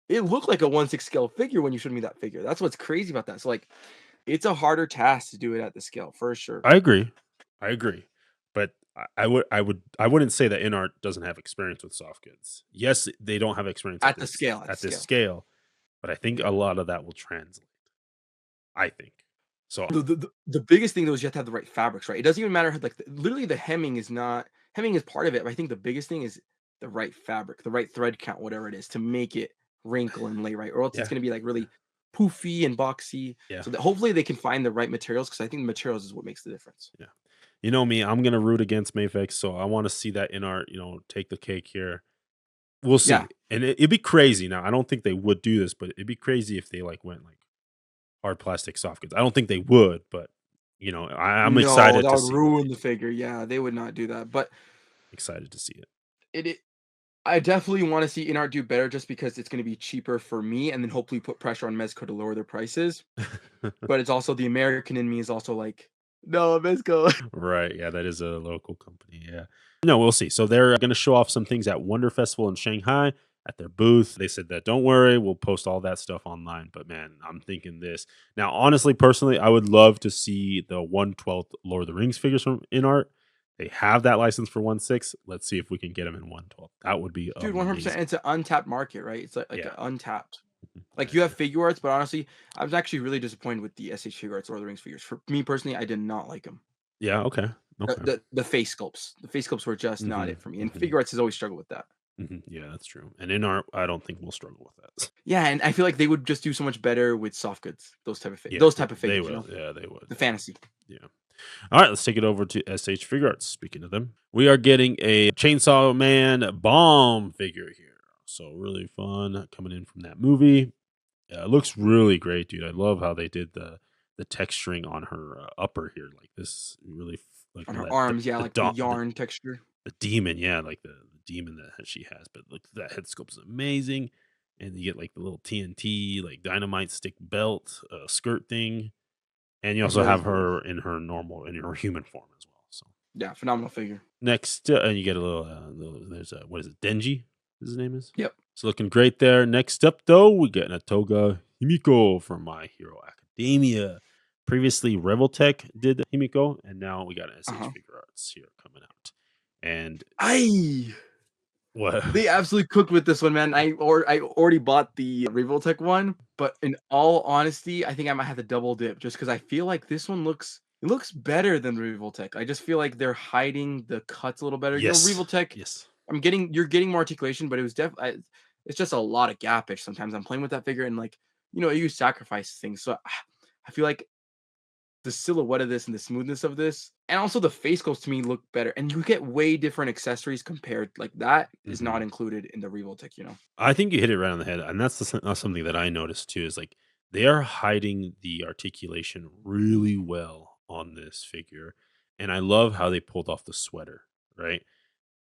Speaker 1: it looked like a 1/6 scale figure when you showed me that figure. That's what's crazy about that. So like it's a harder task to do it at the scale for sure.
Speaker 2: I agree. I agree. But I wouldn't say that InArt doesn't have experience with soft goods. Yes, they don't have experience
Speaker 1: At the scale, at the
Speaker 2: at this
Speaker 1: scale.
Speaker 2: scale, but I think a lot of that will translate. I think. So
Speaker 1: The biggest thing though is you have to have the right fabrics, right? It doesn't even matter how, like literally the hemming is part of it, but I think the biggest thing is the right fabric, the right thread count, whatever it is, to make it wrinkle and lay right, or else it's
Speaker 2: yeah,
Speaker 1: gonna be like really poofy and boxy.
Speaker 2: yeah,
Speaker 1: So that hopefully they can find the right materials because I think the materials is what makes the difference.
Speaker 2: yeah. You know me, I'm gonna root against Mayfix, so I want to see that InArt, take the cake here. We'll
Speaker 1: Yeah.
Speaker 2: see. And it'd be crazy. Now, I don't think they would do this, but it'd be crazy if they like went like hard plastic soft goods. I don't think they would, but I'm
Speaker 1: No,
Speaker 2: excited
Speaker 1: that
Speaker 2: to
Speaker 1: would
Speaker 2: see what they
Speaker 1: ruin
Speaker 2: do.
Speaker 1: the figure. Yeah, they would not do that. But
Speaker 2: Excited to see it.
Speaker 1: it I definitely want to see InArt do better just because it's going to be cheaper for me and then hopefully put pressure on Mezco to lower their prices. But it's also the American in me is also like No, Abisco.
Speaker 2: Right, yeah, that is a local company, yeah. No, we'll see. So they're gonna show off some things at Wonder Festival in Shanghai at their booth. They said that, "Don't worry, we'll post all that stuff online," but man, I'm thinking this. Now, honestly, personally, I would love to see the 1/12 Lord of the Rings figures from in art. They have that license for 1/6. Let's see if we can get them in 1/12. That would be
Speaker 1: Dude, 100%.
Speaker 2: amazing.
Speaker 1: It's an untapped market, right? It's like
Speaker 2: Yeah.
Speaker 1: a untapped.
Speaker 2: Mhm.
Speaker 1: Like, you have figure arts, but honestly, I was actually really disappointed with the SH Figure Arts Lord of the Rings figures. For me personally, I did not like them.
Speaker 2: Yeah, okay, okay.
Speaker 1: The face sculpts. The face sculpts were just not
Speaker 2: Mhm,
Speaker 1: it for me, and
Speaker 2: mhm,
Speaker 1: figure arts has always struggled with that.
Speaker 2: mhm. Yeah, that's true. And in art, I don't think we'll struggle with that.
Speaker 1: Yeah, and I feel like they would just do so much better with soft goods,
Speaker 2: Yeah,
Speaker 1: those type of
Speaker 2: they
Speaker 1: figures,
Speaker 2: will. Yeah, they would.
Speaker 1: the fantasy.
Speaker 2: Yeah. All right, let's take it over to SH Figure Arts. Speaking of them, we are getting a Chainsaw Man bomb figure here. So really fun coming in from that movie. It looks really great, dude. I love how they did the texturing on her upper here. Like this, really like
Speaker 1: On
Speaker 2: you know,
Speaker 1: her
Speaker 2: that
Speaker 1: arms, yeah, like the
Speaker 2: the
Speaker 1: yarn texture.
Speaker 2: demon, yeah, like the demon that she has. But look, that head sculpt is amazing, and you get like the little TNT, like dynamite stick belt, skirt thing, and you
Speaker 1: It
Speaker 2: also
Speaker 1: really
Speaker 2: have
Speaker 1: cool.
Speaker 2: her in her human form as well. So
Speaker 1: Yeah, phenomenal figure.
Speaker 2: next, and you get a little there's a what is it, Denji? His name is.
Speaker 1: Yep.
Speaker 2: It's looking great there. Next up, though, we get Natoga Himiko from My Hero Academia. Previously, Revoltech did Himiko, and now we got SH
Speaker 1: Uh-huh.
Speaker 2: Figure Arts here coming out. And
Speaker 1: I
Speaker 2: what?
Speaker 1: They absolutely cooked with this one, man. I already bought the Revoltech one, but in all honesty, I think I might have to double dip just because I feel like this one looks better than Revoltech. I just feel like they're hiding the cuts a little better.
Speaker 2: Yes,
Speaker 1: Revoltech,
Speaker 2: yes.
Speaker 1: you're getting more articulation, but it was it's just a lot of gapish sometimes. I'm playing with that figure and like, you sacrifice things. So I feel like the silhouette of this and the smoothness of this, and also the face sculpts to me look better. And you get way different accessories compared. Like that is not
Speaker 2: Hmm.
Speaker 1: included in the Revoltech.
Speaker 2: I think you hit it right on the head, and that's something that I noticed too. Is like they are hiding the articulation really well on this figure, and I love how they pulled off the sweater. Right,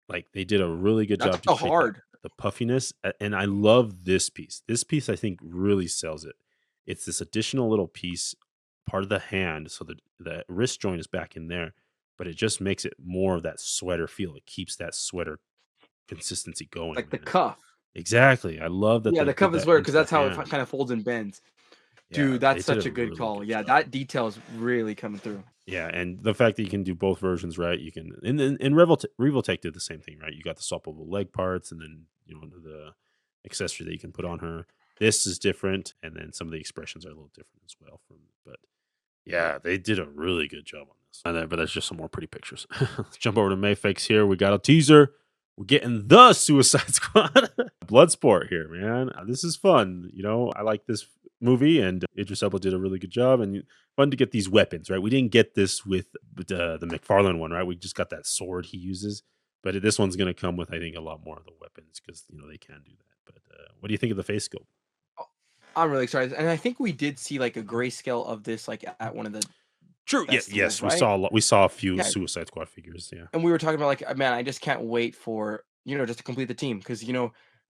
Speaker 2: like, they did a really good
Speaker 1: That's
Speaker 2: job to
Speaker 1: so
Speaker 2: create
Speaker 1: hard.
Speaker 2: the puffiness, and I love this piece. This piece, I think, really sells it. It's this additional little piece, part of the hand, so the wrist joint is back in there, but it just makes it more of that sweater feel. It keeps that sweater consistency going,
Speaker 1: Like the
Speaker 2: man.
Speaker 1: cuff.
Speaker 2: Exactly. I love that
Speaker 1: Yeah,
Speaker 2: they
Speaker 1: the
Speaker 2: did
Speaker 1: cuff is
Speaker 2: that
Speaker 1: weird
Speaker 2: into
Speaker 1: because
Speaker 2: the
Speaker 1: that's how it
Speaker 2: hand.
Speaker 1: kind of folds and bends.
Speaker 2: Yeah,
Speaker 1: Dude, that's
Speaker 2: they did a
Speaker 1: such a good
Speaker 2: really
Speaker 1: call.
Speaker 2: good
Speaker 1: Yeah,
Speaker 2: job.
Speaker 1: that detail is really coming through.
Speaker 2: Yeah, and the fact that you can do both versions, right? You can and Revoltech did the same thing, right? You got the swappable leg parts, and then the accessory that you can put on her. This is different, and then some of the expressions are a little different as well. But yeah, they did a really good job on this. But that's just some more pretty pictures. Let's jump over to Mayfix here. We got a teaser. We're getting the Suicide Squad Bloodsport here, man. This is fun. I like this movie, and Idris Elba did a really good job. And fun to get these weapons, right? We didn't get this with the McFarlane one, right? We just got that sword he uses. But this one's going to come with, I think, a lot more of the weapons because they can do that. But what do you think of the face scope?
Speaker 1: Oh, I'm really excited, and I think we did see like a grayscale of this like at one of the
Speaker 2: True. Yeah.
Speaker 1: festivals,
Speaker 2: Yes, we
Speaker 1: right?
Speaker 2: saw a lot. We saw a few
Speaker 1: Yeah,
Speaker 2: Suicide Squad figures. Yeah.
Speaker 1: and we were talking about like, man, I just can't wait for just to complete the team because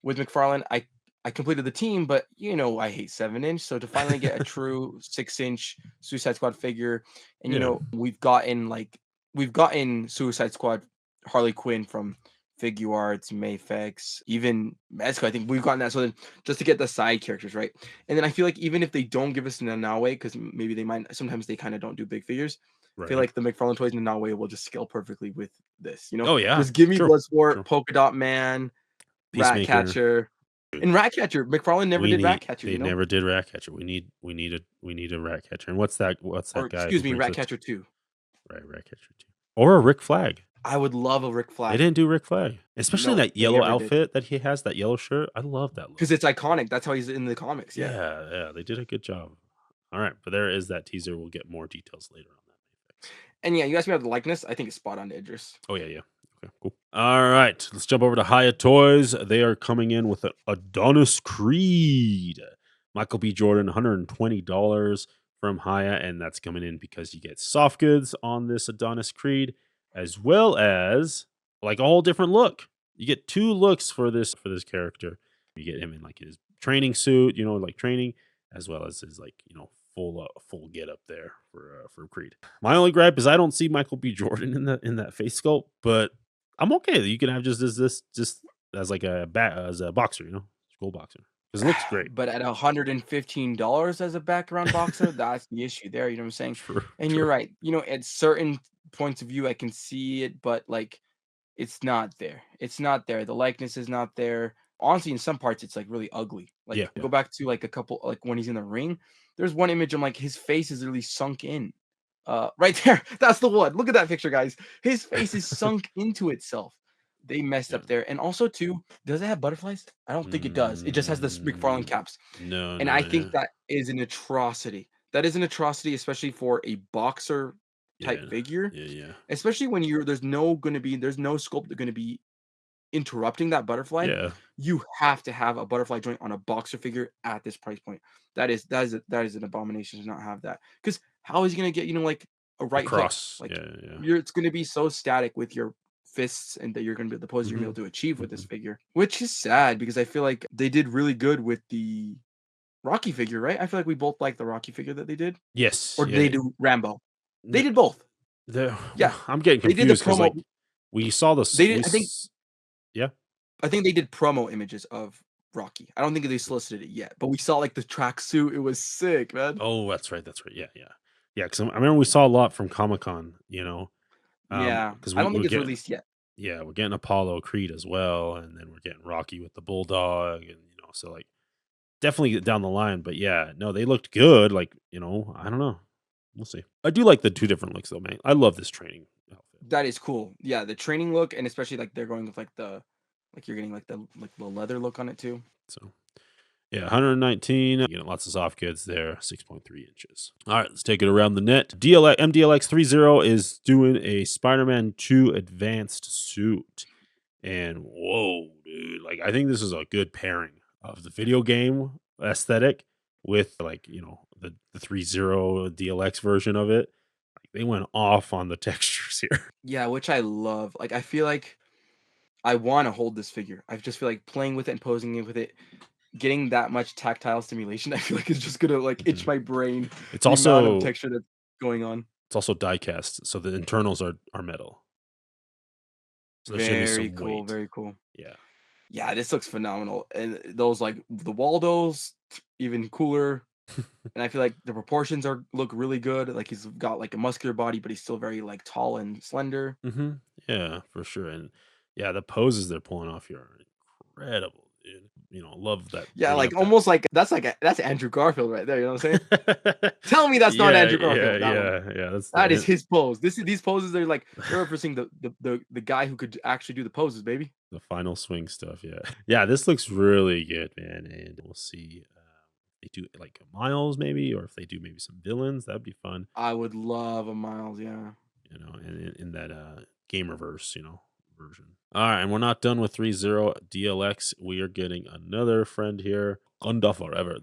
Speaker 1: with McFarlane, I completed the team, but I hate 7 inch, so to finally get a true 6 inch Suicide Squad figure, and
Speaker 2: Yeah.
Speaker 1: we've gotten Suicide Squad Harley Quinn from Figure Arts, Mayfex, even Mezco. I think we've gotten that. So then, just to get the side characters right, and then I feel like even if they don't give us Nanawe, because maybe they might, sometimes they kind of don't do big figures. I feel
Speaker 2: Right.
Speaker 1: like the McFarlane toys in Nanawe will just scale perfectly with this.
Speaker 2: Oh yeah.
Speaker 1: Just give me
Speaker 2: True.
Speaker 1: Bloodsport,
Speaker 2: True.
Speaker 1: Polka Dot Man,
Speaker 2: Peacemaker.
Speaker 1: Ratcatcher, and Ratcatcher. McFarlane never
Speaker 2: We
Speaker 1: did
Speaker 2: need.
Speaker 1: Ratcatcher,
Speaker 2: They never did Ratcatcher. We need a Ratcatcher. And what's that
Speaker 1: or
Speaker 2: guy who
Speaker 1: excuse me,
Speaker 2: brings us
Speaker 1: Ratcatcher 2.
Speaker 2: right Ratcatcher too? Or a Rick Flag.
Speaker 1: I would love a Rick
Speaker 2: They
Speaker 1: Flag.
Speaker 2: didn't do Rick Flag, especially
Speaker 1: No,
Speaker 2: that
Speaker 1: they
Speaker 2: yellow
Speaker 1: never did.
Speaker 2: outfit that he has. That yellow shirt. I love that look.
Speaker 1: Because it's iconic. That's how he's in the comics. Yeah.
Speaker 2: Yeah, yeah. They did a good job. All right, but there is that teaser. We'll get more details later on that.
Speaker 1: And yeah, you asked me about the likeness. I think it's spot on to Idris.
Speaker 2: Oh yeah, yeah. Okay, cool. All right, let's jump over to Hyatt Toys. They are coming in with an Adonis Creed. Michael B. Jordan, $120 from Hyatt, and that's coming in because you get soft goods on this Adonis Creed, as well as like a whole different look. You get two looks for this character. You get him in like his training suit, like training, as well as his like full get up there for Creed. My only gripe is I don't see Michael B. Jordan in that face sculpt, but I'm okay. You can have just as like as a boxer, school boxer, because it looks great.
Speaker 1: But at $115 as a background boxer, that's the issue there, you know what I'm saying?
Speaker 2: True,
Speaker 1: And
Speaker 2: true.
Speaker 1: you're right, at certain points of view, I can see it, but, like, it's not there. It's not there. The likeness is not there. Honestly, in some parts, it's, like, really ugly.
Speaker 2: Yeah,
Speaker 1: Like,
Speaker 2: yeah,
Speaker 1: go back to, like, a couple like, when he's in the ring, there's one image, I'm like, his face is really sunk in. Right there, that's the one. Look at that picture, guys. His face is sunk into itself. They messed
Speaker 2: yeah.
Speaker 1: up there, and also too, does it have butterflies? I don't think it does. It just has this McFarlane
Speaker 2: Mm,
Speaker 1: caps,
Speaker 2: no,
Speaker 1: and
Speaker 2: no,
Speaker 1: I think
Speaker 2: yeah,
Speaker 1: that is an atrocity. That is an atrocity, especially for a boxer type
Speaker 2: yeah,
Speaker 1: figure,
Speaker 2: yeah, yeah,
Speaker 1: especially when there's no sculpt gonna be interrupting that butterfly.
Speaker 2: yeah.
Speaker 1: You have to have a butterfly joint on a boxer figure at this price point. That is an abomination to not have that. Because how is he gonna get, like, a right hook?
Speaker 2: Across,
Speaker 1: Like,
Speaker 2: yeah, yeah.
Speaker 1: it's gonna be so static with your fists and that you're gonna be the pose you're gonna
Speaker 2: Hmm,
Speaker 1: be able to achieve with this
Speaker 2: hmm.
Speaker 1: figure, which is sad because I feel like they did really good with the Rocky figure, right? I feel like we both like the Rocky figure that they did.
Speaker 2: Yes,
Speaker 1: Or did they
Speaker 2: yeah.
Speaker 1: do Rambo? They
Speaker 2: No,
Speaker 1: did both.
Speaker 2: the
Speaker 1: Yeah.
Speaker 2: I'm getting
Speaker 1: They did the
Speaker 2: confused because
Speaker 1: promo.
Speaker 2: like we saw this.
Speaker 1: They did
Speaker 2: Yeah.
Speaker 1: I think they did promo images of Rocky. I don't think they solicited it yet, but we saw, like, the tracksuit. It was sick, man.
Speaker 2: Oh, that's right. That's right. Yeah, yeah, yeah. Because I remember we saw a lot from Comic Con.
Speaker 1: Yeah.
Speaker 2: Because
Speaker 1: I don't think
Speaker 2: we're
Speaker 1: it's
Speaker 2: getting
Speaker 1: released yet.
Speaker 2: yeah, we're getting Apollo Creed as well, and then we're getting Rocky with the bulldog, and so like definitely down the line. But yeah, no, they looked good. Like I don't know. We'll see. I do like the two different looks though, man. I love this training outfit.
Speaker 1: That is cool. Yeah, the training look, and especially, like, they're going with, you're getting, like, the leather look on it too.
Speaker 2: So yeah, 119. Lots of soft goods there, 6.3 inches. All right, let's take it around the net. MDLX 30 is doing a Spider-Man 2 advanced suit. And whoa, dude. Like, I think this is a good pairing of the video game aesthetic with, like, the 30 DLX version of it. Like, they went off on the textures here.
Speaker 1: Yeah, which I love. Like, I feel like I wanna hold this figure. I just feel like playing with it and posing it with it, getting that much tactile stimulation, I feel like is just gonna, like, itch
Speaker 2: Mhm.
Speaker 1: my brain,
Speaker 2: It's
Speaker 1: the amount of
Speaker 2: also
Speaker 1: texture that's going on.
Speaker 2: it's also die cast, so the internals are metal. So there's gonna be
Speaker 1: Very
Speaker 2: some
Speaker 1: cool,
Speaker 2: weight.
Speaker 1: very cool.
Speaker 2: Yeah.
Speaker 1: Yeah, this looks phenomenal, and those, like, the Waldos, even cooler, and I feel like the proportions look really good, like, he's got, like, a muscular body, but he's still very, like, tall and slender.
Speaker 2: Hmm. Yeah, for sure. And yeah, the poses they're pulling off here are incredible, dude. Love that
Speaker 1: Yeah,
Speaker 2: bringing
Speaker 1: like,
Speaker 2: up that.
Speaker 1: almost that's Andrew Garfield right there, you know what I'm saying? Tell me that's not
Speaker 2: Yeah,
Speaker 1: Andrew
Speaker 2: yeah,
Speaker 1: Garfield, that one.
Speaker 2: yeah, yeah. That's
Speaker 1: That is
Speaker 2: the
Speaker 1: his pose. These poses, they're referencing the guy who could actually do the poses, baby.
Speaker 2: the final swing stuff. Yeah, yeah. This looks really good, man. And we'll see. If they do like Miles, maybe, or if they do maybe some villains, that'd be fun.
Speaker 1: I would love a Miles, yeah.
Speaker 2: In that gamerverse, version. All right, and we're not done with 30 DLX. We are getting another friend here, Gundam Forever.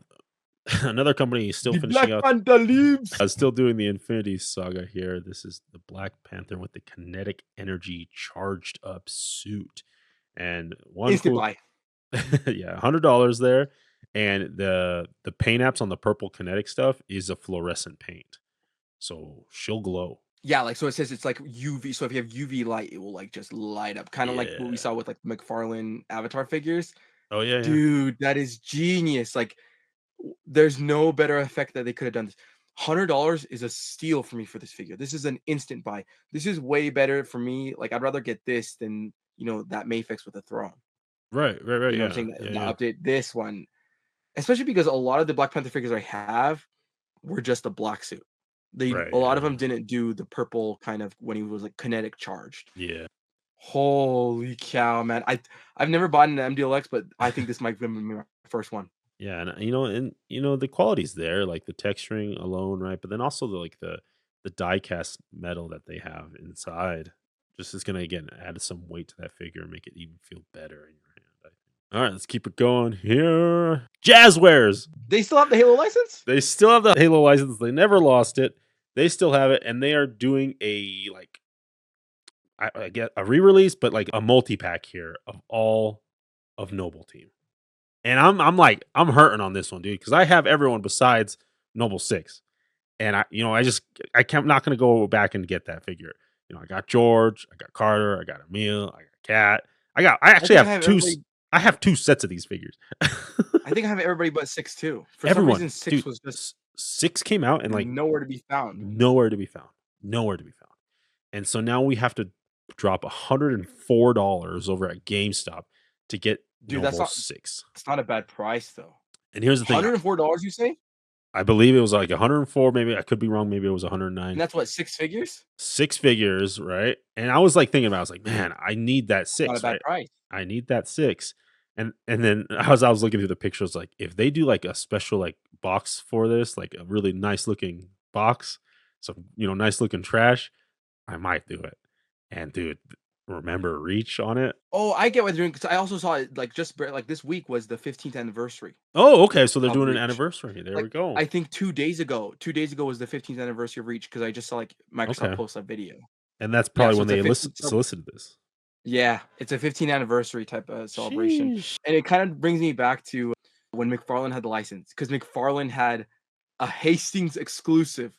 Speaker 2: Another company is still
Speaker 1: The
Speaker 2: finishing
Speaker 1: Black
Speaker 2: out.
Speaker 1: Panther lives!
Speaker 2: Still doing the Infinity Saga here. This is the Black Panther with the kinetic energy charged up suit, and one
Speaker 1: Instant
Speaker 2: cool,
Speaker 1: buy.
Speaker 2: yeah, $100 there, and the paint apps on the purple kinetic stuff is a fluorescent paint, so she'll glow.
Speaker 1: Yeah, like, so it says it's like UV, so if you have UV light, it will, like, just light up, kinda like what we
Speaker 2: Yeah.
Speaker 1: saw with, like, McFarlane Avatar figures.
Speaker 2: Oh yeah, yeah.
Speaker 1: Dude, that is genius, like, there's no better effect that they could have done this. $100 is a steal for me for this figure. This is an instant buy. This is way better for me, like, I'd rather get this than, that Mayfix with a throne.
Speaker 2: Right, right, right.
Speaker 1: You know what
Speaker 2: Yeah,
Speaker 1: I'm saying?
Speaker 2: yeah,
Speaker 1: The
Speaker 2: yeah.
Speaker 1: update, this one, especially because a lot of the Black Panther figures I have were just a black suit. A
Speaker 2: Right.
Speaker 1: lot
Speaker 2: Yeah,
Speaker 1: of them
Speaker 2: yeah.
Speaker 1: didn't do the purple kind of when he was, like, kinetic charged.
Speaker 2: Yeah.
Speaker 1: Holy cow, man. I've never bought an MDLX, but I think this might be my first one.
Speaker 2: Yeah, and the quality's there, like the texturing alone, right? But then also the die cast metal that they have inside just is gonna again add some weight to that figure and make it even feel better in your hand, I think. All right, let's keep it going here. Jazzwares.
Speaker 1: They still have the Halo license?
Speaker 2: They still have the Halo license. They never lost it. They still have it, and they are doing a like I get a re-release, but like a multi-pack here of all of Noble Team. And I'm like, I'm hurting on this one, dude, because I have everyone besides Noble 6. And I can't not gonna go back and get that figure. I got George, I got Carter, I got Emil, I got Cat. I
Speaker 1: I
Speaker 2: actually
Speaker 1: think I
Speaker 2: have
Speaker 1: have everybody.
Speaker 2: I have 2 sets of these figures.
Speaker 1: I think I have everybody but 6 too. For some
Speaker 2: Everyone,
Speaker 1: reason, 6
Speaker 2: dude,
Speaker 1: was just
Speaker 2: 6 came out and, like,
Speaker 1: nowhere to be found.
Speaker 2: nowhere to be found. Nowhere to be found. And so now we have to drop $104 over at GameStop to get
Speaker 1: Dude,
Speaker 2: Noble 6.
Speaker 1: that's not a bad price though.
Speaker 2: And here's the thing,
Speaker 1: $104 you say?
Speaker 2: I believe it was, like, 104, maybe I could be wrong, maybe it was 109.
Speaker 1: And that's what, 6 figures?
Speaker 2: 6 figures, right? And I was, like, thinking about it, I was like, "Man, I need that
Speaker 1: That's not a
Speaker 2: 6,
Speaker 1: bad
Speaker 2: right?
Speaker 1: price.
Speaker 2: I need that 6." And then I was looking through the pictures, like, if they do, like, a special, like, box for this, like, a really nice looking box, some, nice looking trash, I might do it. And dude, remember Reach on it?
Speaker 1: Oh, I get what they're doing, 'cause I also saw it, like, like, this week was the 15th anniversary
Speaker 2: Oh, okay, so they're
Speaker 1: of
Speaker 2: doing an
Speaker 1: Reach.
Speaker 2: anniversary, there
Speaker 1: Like,
Speaker 2: we go.
Speaker 1: I think 2 days ago was the 15th anniversary of Reach, because I just saw, like, Microsoft
Speaker 2: Okay,
Speaker 1: post that video.
Speaker 2: and that's
Speaker 1: Yeah,
Speaker 2: probably
Speaker 1: so
Speaker 2: when
Speaker 1: it's a
Speaker 2: they
Speaker 1: 15th, so
Speaker 2: solicited this.
Speaker 1: yeah, it's a 15th anniversary type of celebration,
Speaker 2: Sheesh.
Speaker 1: and it kind of brings me back to when McFarlane had the license, because McFarlane had a Hastings exclusive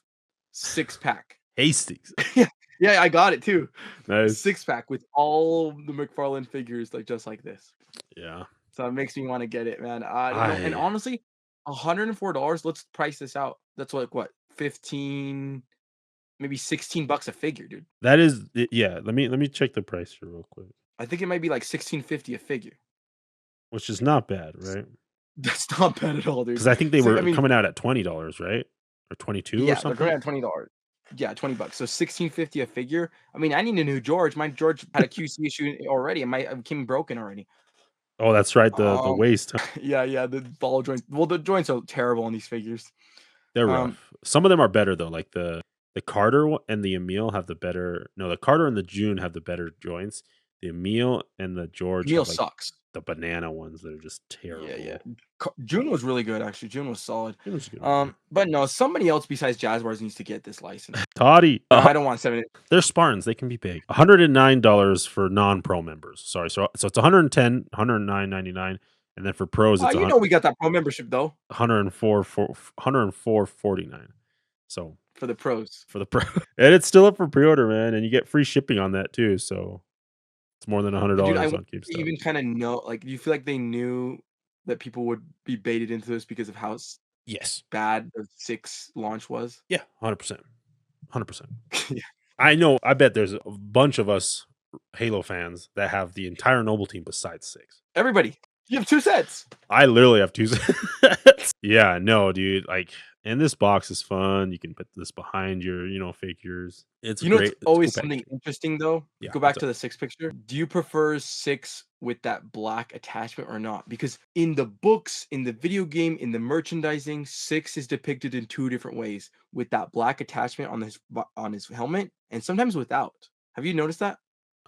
Speaker 1: 6-pack.
Speaker 2: Hastings.
Speaker 1: Yeah, yeah, I got it too.
Speaker 2: Nice.
Speaker 1: 6-pack with all the McFarlane figures, like, just like this.
Speaker 2: Yeah.
Speaker 1: So it makes me wanna get it, man. I don't know, and
Speaker 2: I
Speaker 1: honestly, $104, let's price this out. That's like what? 15, maybe $16 a figure, dude.
Speaker 2: that is yeah, let me check the price here real quick,
Speaker 1: I think it might be like 16.50 a figure.
Speaker 2: which is not bad, right?
Speaker 1: That's not bad at all, dude.
Speaker 2: Because I think they
Speaker 1: So, I
Speaker 2: were
Speaker 1: mean,
Speaker 2: coming out at $20, right? Or 22 or
Speaker 1: yeah, they're
Speaker 2: something?
Speaker 1: going at $20. Yeah, $20. So 16.50 a figure. I mean, I need a new George. My George had a QC issue already. It came broken already.
Speaker 2: Oh, that's right, the
Speaker 1: Um,
Speaker 2: waist, huh?
Speaker 1: yeah, yeah, the ball joints. Well, the joints are terrible on these figures.
Speaker 2: They're
Speaker 1: Um,
Speaker 2: rough. Some of them are better though, like the Carter and the Emil have the better no, the Carter and the June have the better joints. The Emil and the George
Speaker 1: Emil
Speaker 2: have, like,
Speaker 1: sucks.
Speaker 2: the banana ones that are just
Speaker 1: Yeah, yeah.
Speaker 2: terrible.
Speaker 1: June was really good, actually. June was solid.
Speaker 2: It was a good one, yeah.
Speaker 1: But no, somebody else besides Jaguars needs to get this license.
Speaker 2: Toddy,
Speaker 1: No, I don't want 7.
Speaker 2: they're Spartans, they can be big. $109 for non-pro members. Sorry, so it's 110, 109.99, and then for pros, it's
Speaker 1: You know we got that pro membership though
Speaker 2: 104 for 104.49. So
Speaker 1: for the pros.
Speaker 2: for the pro, and it's still up for pre-order, man, and you get free shipping on that too. So it's more than
Speaker 1: Dude, I
Speaker 2: $100
Speaker 1: wonder
Speaker 2: on
Speaker 1: if they
Speaker 2: GameStop.
Speaker 1: even kind of know, like, do you feel like they knew that people would be baited into this because of how
Speaker 2: Yes.
Speaker 1: bad the 6 launch was?
Speaker 2: Yeah, 100%. 100%.
Speaker 1: Yeah.
Speaker 2: I bet there's a bunch of us Halo fans that have the entire Noble team besides 6.
Speaker 1: Everybody, you have 2 sets.
Speaker 2: I literally have 2 sets. Yeah, no, dude, like, and this box is fun. You can put this behind your, figures. It's
Speaker 1: You know what's
Speaker 2: great. It's cool
Speaker 1: always something
Speaker 2: packaging.
Speaker 1: interesting though?
Speaker 2: Yeah,
Speaker 1: Go
Speaker 2: what's
Speaker 1: back
Speaker 2: up?
Speaker 1: to the 6 picture. Do you prefer 6 with that black attachment or not? Because in the books, in the video game, in the merchandising, 6 is depicted in 2 different ways, with that black attachment on his helmet and sometimes without. Have you noticed that?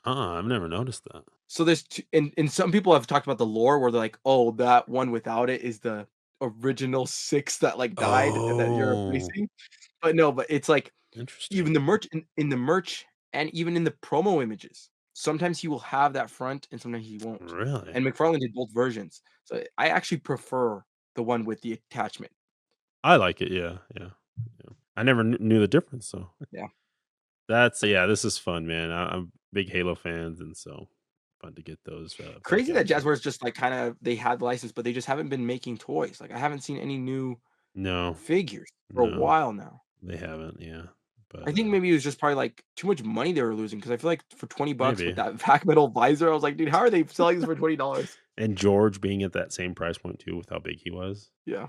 Speaker 2: I've never noticed that.
Speaker 1: So there's two, and some people have talked about the lore where they're like, "Oh, that one without it is the original 6 that, like, died that you're
Speaker 2: Oh,
Speaker 1: replacing." But no, but it's like even
Speaker 2: interesting.
Speaker 1: the merch in the merch and even in the promo images, sometimes he will have that front and sometimes he won't.
Speaker 2: Really?
Speaker 1: And McFarlane did both versions. So I actually prefer the one with the attachment.
Speaker 2: I like it. Yeah, yeah, yeah. I never knew the difference. So
Speaker 1: Yeah.
Speaker 2: yeah, this is fun, man. I'm big Halo fans, and so fun to get those back
Speaker 1: Crazy that
Speaker 2: action.
Speaker 1: Jazzwares just like kind of they had the license, but they just haven't been making toys. Like I haven't seen any new
Speaker 2: No,
Speaker 1: figures for a
Speaker 2: no,
Speaker 1: while now.
Speaker 2: they haven't. Yeah, but
Speaker 1: I think maybe it was just probably, like, too much money they were losing because I feel like for $20 with
Speaker 2: maybe.
Speaker 1: that vac metal visor, I was like, "Dude, how are they selling this for $20?"
Speaker 2: And George being at that same price point too, with how big he was.
Speaker 1: Yeah.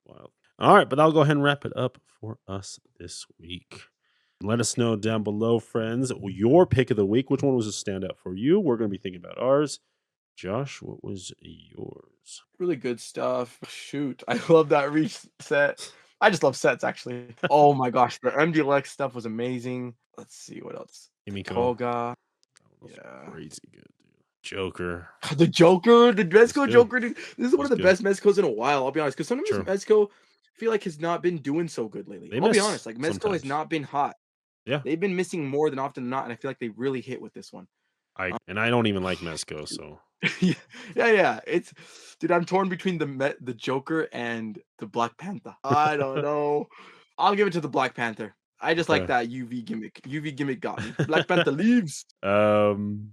Speaker 2: Wild. All right, but I'll go ahead and wrap it up for us this week. Let us know down below, friends, your pick of the week. Which one was a standout for you? We're going to be thinking about ours. Josh, what was yours?
Speaker 1: Really good stuff. Shoot, I love that Reach set. I just love sets, actually. Oh my gosh, the MDLX stuff was amazing. Let's see what else. The
Speaker 2: Kimiko.
Speaker 1: Toga.
Speaker 2: That was
Speaker 1: Yeah.
Speaker 2: crazy good, dude. Joker.
Speaker 1: The Joker, the
Speaker 2: Was
Speaker 1: Mezco
Speaker 2: good.
Speaker 1: Joker, dude. This is one
Speaker 2: Was
Speaker 1: of the
Speaker 2: good.
Speaker 1: best Mezcos in a while, I'll be honest, because sometimes
Speaker 2: True.
Speaker 1: Mezco, I feel like, has not been doing so good lately.
Speaker 2: They
Speaker 1: I'll be
Speaker 2: miss
Speaker 1: honest, like, Mezco has
Speaker 2: sometimes.
Speaker 1: not been hot.
Speaker 2: Yeah.
Speaker 1: They've been missing more than often than not, and I feel like they really hit with this one.
Speaker 2: I don't even like Mesco, so
Speaker 1: Yeah, yeah, yeah. It's dude, I'm torn between the Joker and the Black Panther. I don't know. I'll give it to the Black Panther. I just like
Speaker 2: Okay.
Speaker 1: that UV gimmick. UV gimmick got me. Black Panther leaves.
Speaker 2: um.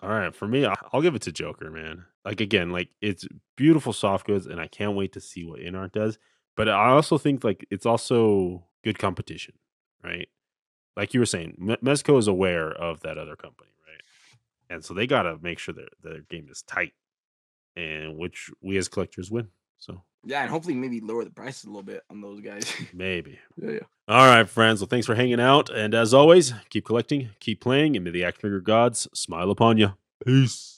Speaker 2: All right, for me, I'll give it to Joker, man. Like again, like it's beautiful soft goods, and I can't wait to see what InArt does. But I also think like it's also good competition, right? Like you were saying, Mezco is aware of that other company, right? And so they got to make sure that their game is tight, and which we as collectors win. So
Speaker 1: Yeah, and hopefully maybe lower the prices a little bit on those guys.
Speaker 2: maybe.
Speaker 1: Yeah, yeah.
Speaker 2: All right, friends. Well, thanks for hanging out. And as always, keep collecting, keep playing, and may the action figure gods smile upon you. Peace.